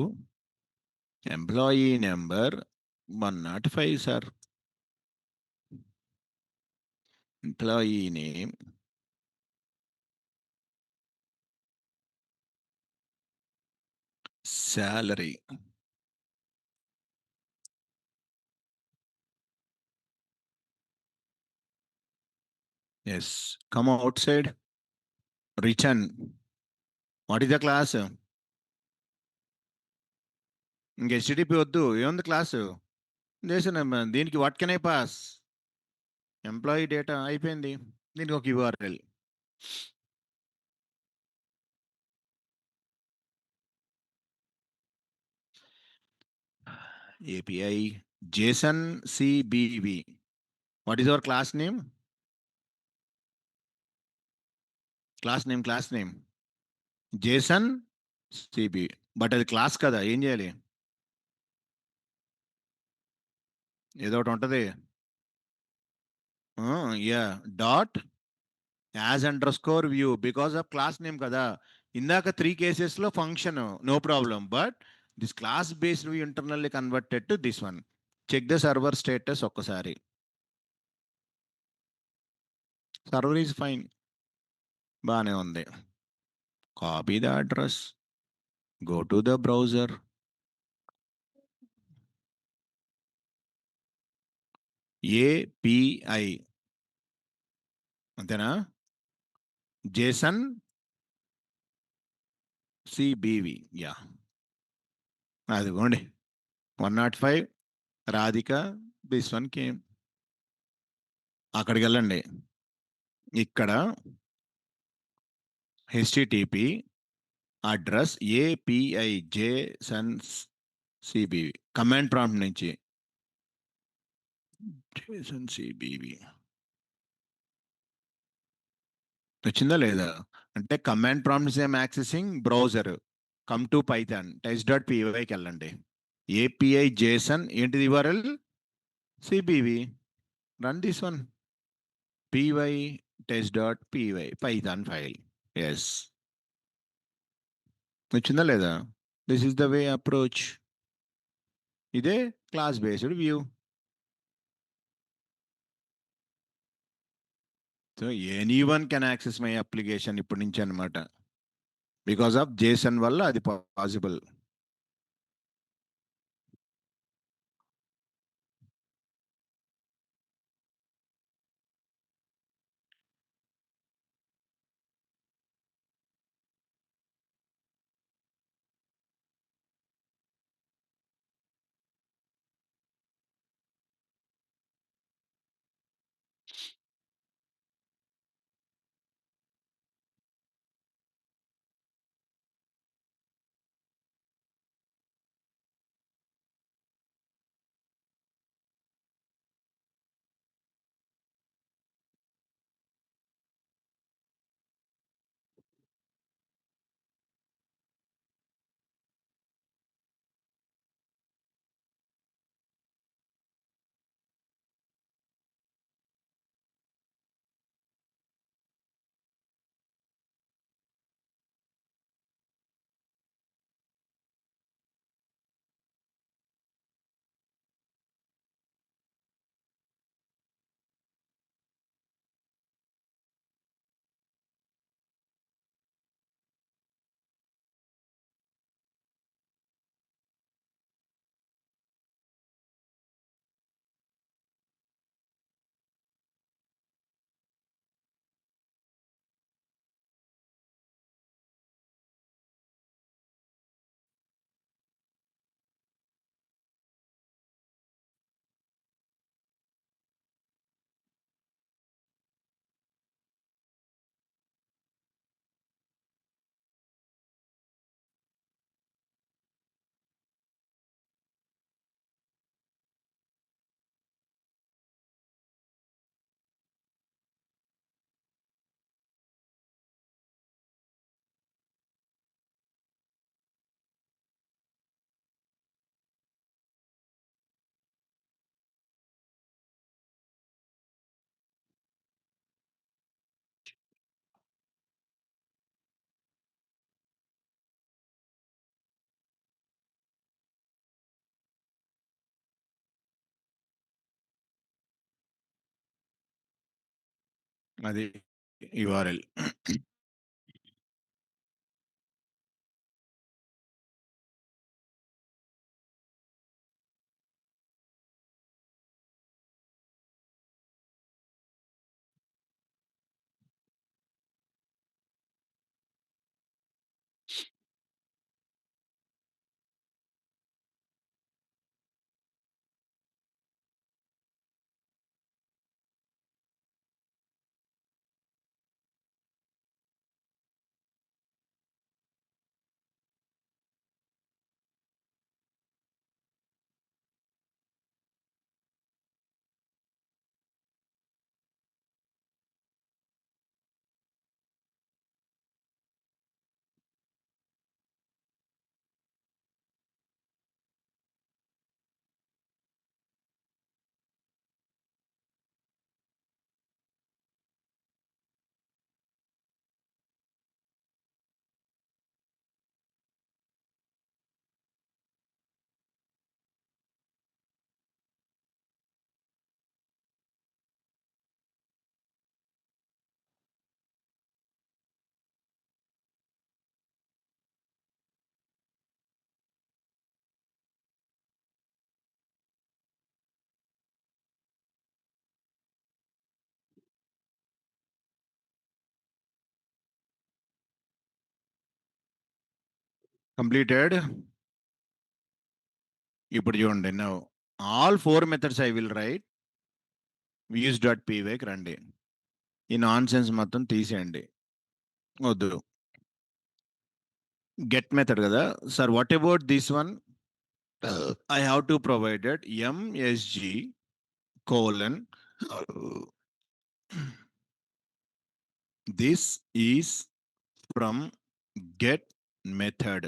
Employee number 105, sir. Employee name. Salary. Yes. Come outside. Return. What is the class? ఇంక HTTP వద్దు. ఏముంది class? చేసిన దీనికి what can I pass? Employee data అయిపోయింది. దీనికి ఒక URL. API JSON CBV. What is our class name? Class name. JSON CBV. But అది class కదా, ఏం చేయాలి? ఏదో ఒకటి ఉంటుంది. Yeah dot as underscore view because of class name కదా. ఇందాక 3 కేసెస్లో function no problem, but this class based view internally converted to this one. Check the server status ఒక్కసారి. సర్వర్ ఈజ్ ఫైన్, బాగానే ఉంది. Copy the address, go to the browser, API అంతేనా? JSON CBV. Yeah, అదిగోండి 105 Radhika, this one came. అక్కడికి వెళ్ళండి. ఇక్కడ HTTP address API JSON CBV command prompt నుంచి JSON CBV వచ్చిందా లేదా? అంటే కమాండ్ ప్రాంప్ట్ నుంచి I'm accessing browser. Come to Python test.pyకి వెళ్ళండి. API JSON ఏంటిది URL? CBV. Run this one py test.py Python file. Yes, వచ్చిందా లేదా? This is the way approach. ఇదే class based view. So anyone can access my application ఇప్పటి నుంచి అనమాట. Because of JSON వల్ల అది పాసిబుల్. అది URL. Completed. ఇప్పుడు చూడండి, now all 4 methods I will write views.py కి రండి. ఈ నాన్ సెన్స్ మొత్తం తీసేయండి, వద్దు. గెట్ మెథడ్ కదా sir, what about this one? I have to provide it msg colon this is from get method.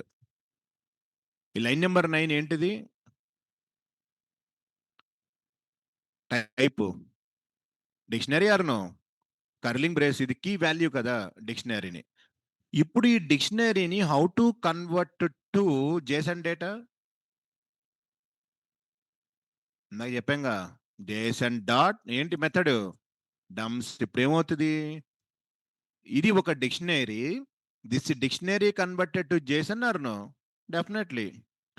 ఈ లైన్ నెంబర్ 9 ఏంటిది? Type dictionary or no curly brace, ఇది కీ వాల్యూ కదా డిక్షనరీని. ఇప్పుడు ఈ డిక్షనరీని how to convert to JSON data? నాకు చెప్పాంగా, జేసన్ డాట్ ఏంటి మెథడ్ డమ్స్. ఇప్పుడు ఏమవుతుంది, ఇది ఒక dictionary, this dictionary converted to JSON or no? Definitely.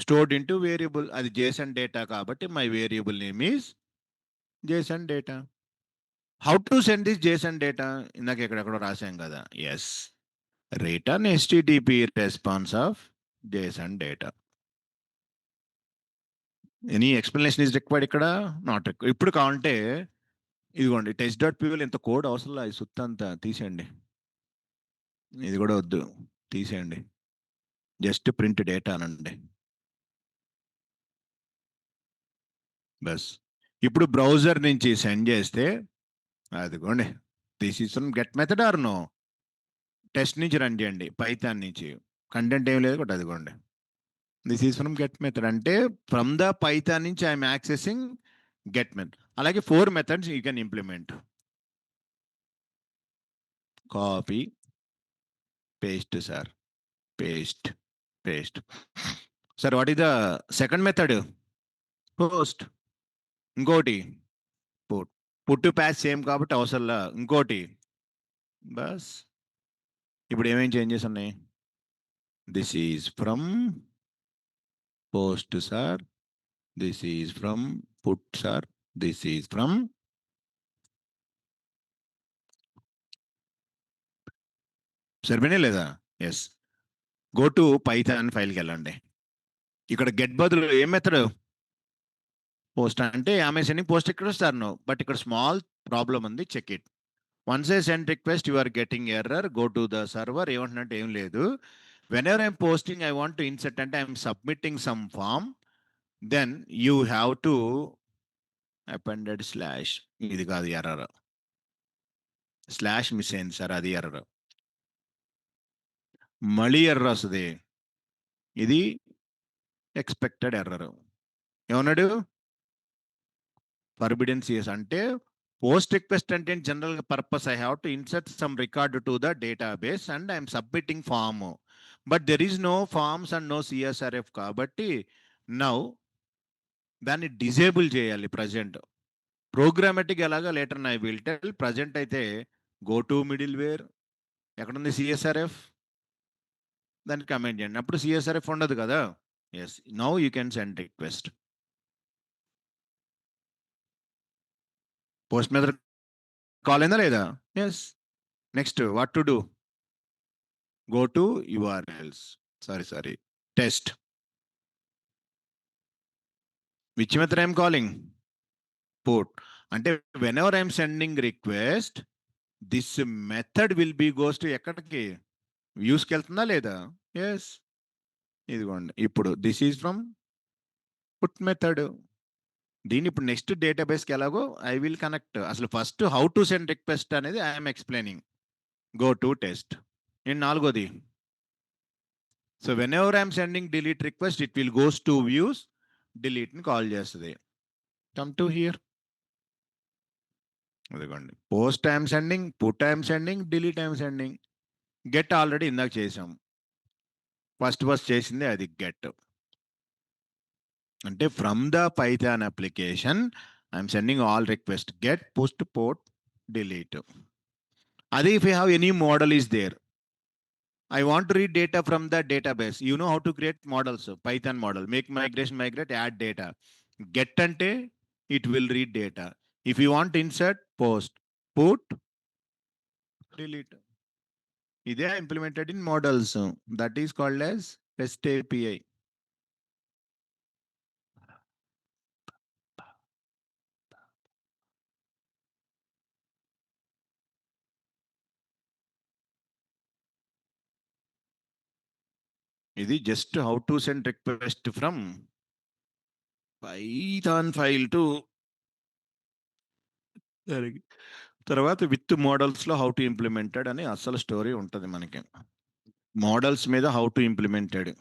Stored into variable, అది జేసన్ డేటా కాబట్టి my variable name is JSON data. How to send this JSON data? ఇందాక ఎక్కడెక్కడో రాశాం కదా. Yes, return HTTP response of JSON data. Any explanation is required ఇక్కడ? Not required. ఇప్పుడు కావాలంటే ఇదిగోండి, test.py ఇంత కోడ్ అవసరం లేదు, సుత్తంతా తీసేయండి. ఇది కూడా వద్దు, తీసేయండి. జస్ట్ ప్రింట్ డేటా అనండి బస్. ఇప్పుడు బ్రౌజర్ నుంచి సెండ్ చేస్తే అదిగోండి, this is from get method or no? Test నుంచి రన్ చేయండి, పైథాన్ నుంచి. కంటెంట్ ఏం లేదు కూడా, అదిగోండి this is from get method. అంటే ఫ్రమ్ ద పైథాన్ నుంచి ఐఎమ్ యాక్సెసింగ్ గెట్ మెథడ్. అలాగే 4 methods you can implement. Copy paste sir, paste paste. Sir what is the second method? Post. ఇంకోటి పుట్. పుట్టు ప్యాచ్ సేమ్ కాబట్టి అవసరంలా. ఇంకోటి బస్. ఇప్పుడు ఏమేం చేంజెస్ ఉన్నాయి? This is from post sir, this is from put sir, this is from. సరిపోయినా లేదా? ఎస్. గో టు పైథాన్ ఫైల్కి వెళ్ళండి. ఇక్కడ గెట్ బదులు ఏం మెథడ్? పోస్ట్. అంటే ఆమె సెండింగ్ పోస్ట్ ఇక్కడ సార్ నో, బట్ ఇక్కడ స్మాల్ ప్రాబ్లం ఉంది, check it. Once I send request you are getting error, go to the server. ఏమంటున్నట్టు ఏం లేదు. whenever I'm posting, I want to insert and I'm submitting some form, then you have to appended slash. ఇది కాదు error, slash miss అయింది sir, అది error. మళ్ళీ error వస్తుంది, ఇది ఎక్స్పెక్టెడ్ ఎర్రర్. ఏమన్నాడు? ఫర్బిడెన్ సిఎస్ అంటే పోస్ట్ రిక్వెస్ట్ అంటే general purpose, I have to insert some record to the database and I'm submitting form. But there is no forms and no CSRF కాబట్టి now దాన్ని disable చేయాలి present. Programmatic ఎలాగా later I will tell. Present అయితే go to middleware, ఎక్కడుంది CSRF, దాన్ని comment చేయండి. అప్పుడు CSRF ఉండదు కదా. Yes, now you can send request. Post method call అయిందా లేదా? Yes. Next what to do? Go to URLs, sorry test. Which method I'm calling? put. అంటే whenever I'm sending request, this method will be goes to ఎక్కడికి? వ్యూస్కి వెళ్తుందా లేదా? Yes. ఇదిగోండి, ఇప్పుడు this is from put method. దీన్ని ఇప్పుడు next డేటాబేస్కి ఎలాగో ఐ విల్ కనెక్ట్. అసలు first how to send request అనేది I'm explaining. Go to test. నేను నాలుగోది, so whenever I'm sending delete request, it will goes to views, డిలీట్ని call చేస్తుంది. Come to here. అదిగోండి, post I'm sending, put I'm sending, delete I'm sending. Get already ఇందాక చేసాం. First చేసింది అది get. అంటే from the Python application I'm sending all request, get, put, post, delete. అది if you have any model is there, I want to read data from the database. You know how to create models, Python model, make migration, migrate, add data. Get ante, it will read data. If you want insert, post, put, delete. They are implemented in models. That is called as REST API. ఇది just how to send request from Python file to, తర్వాత with మోడల్స్లో how to implemented అని అసలు story ఉంటుంది మనకి. Models మీద how to implemented.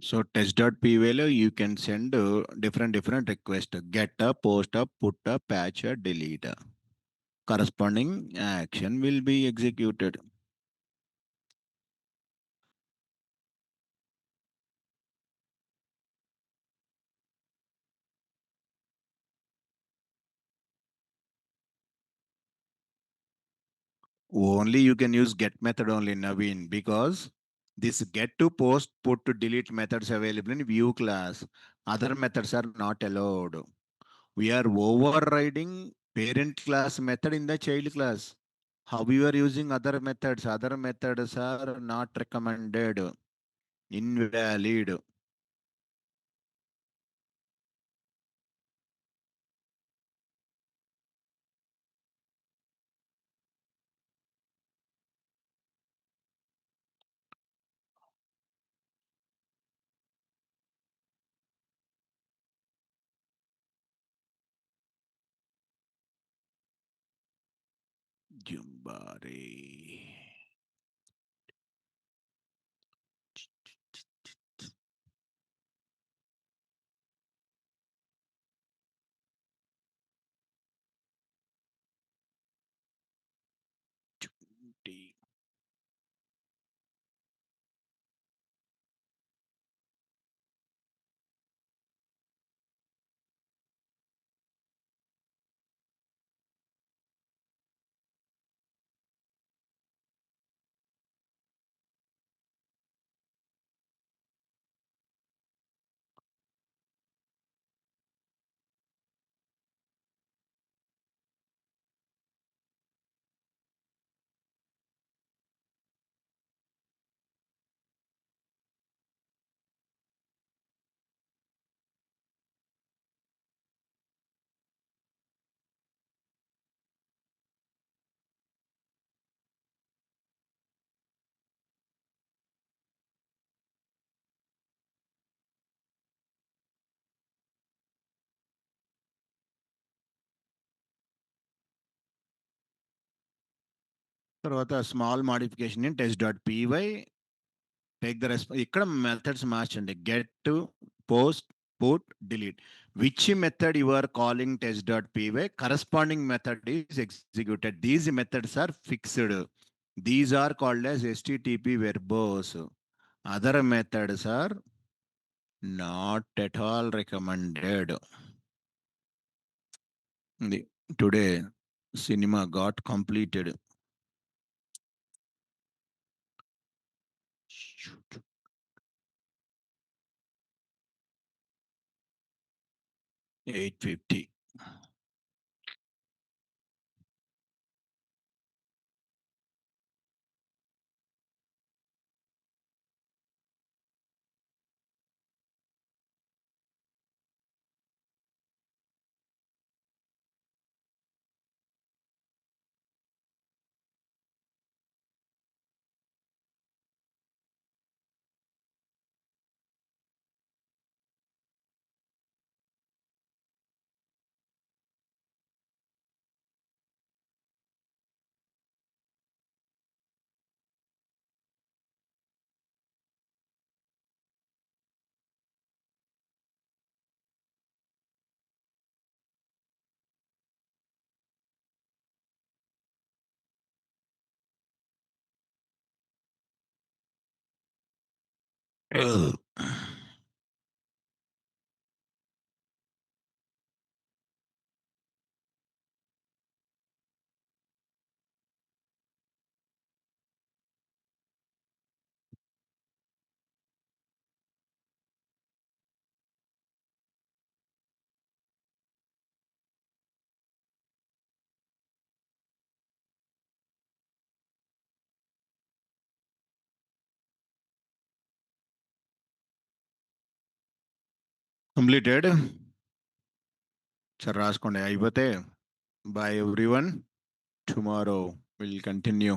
So test.py you can send different requests, get a, post a, put a, patch a, delete a. Corresponding action will be executed. Only you can use get method only, Naveen, because this get to post put to delete methods available in view class. Other methods are not allowed. We are overriding parent class method in the child class. How you are using other methods? Other methods are not recommended, invalid. Jumbari. 20. తర్వాత small modification in test.py take the ఇక్కడ methods మార్చండి. Get, post, put, delete. Which method you are calling test.py corresponding method is executed. These methods are fixed. These are called as http verbose. Other methods are not at all recommended. Today cinema got completed. 8:50. Completed. Sir, రాసుకోండి అయిపోతే. Bye everyone. Tomorrow we'll continue.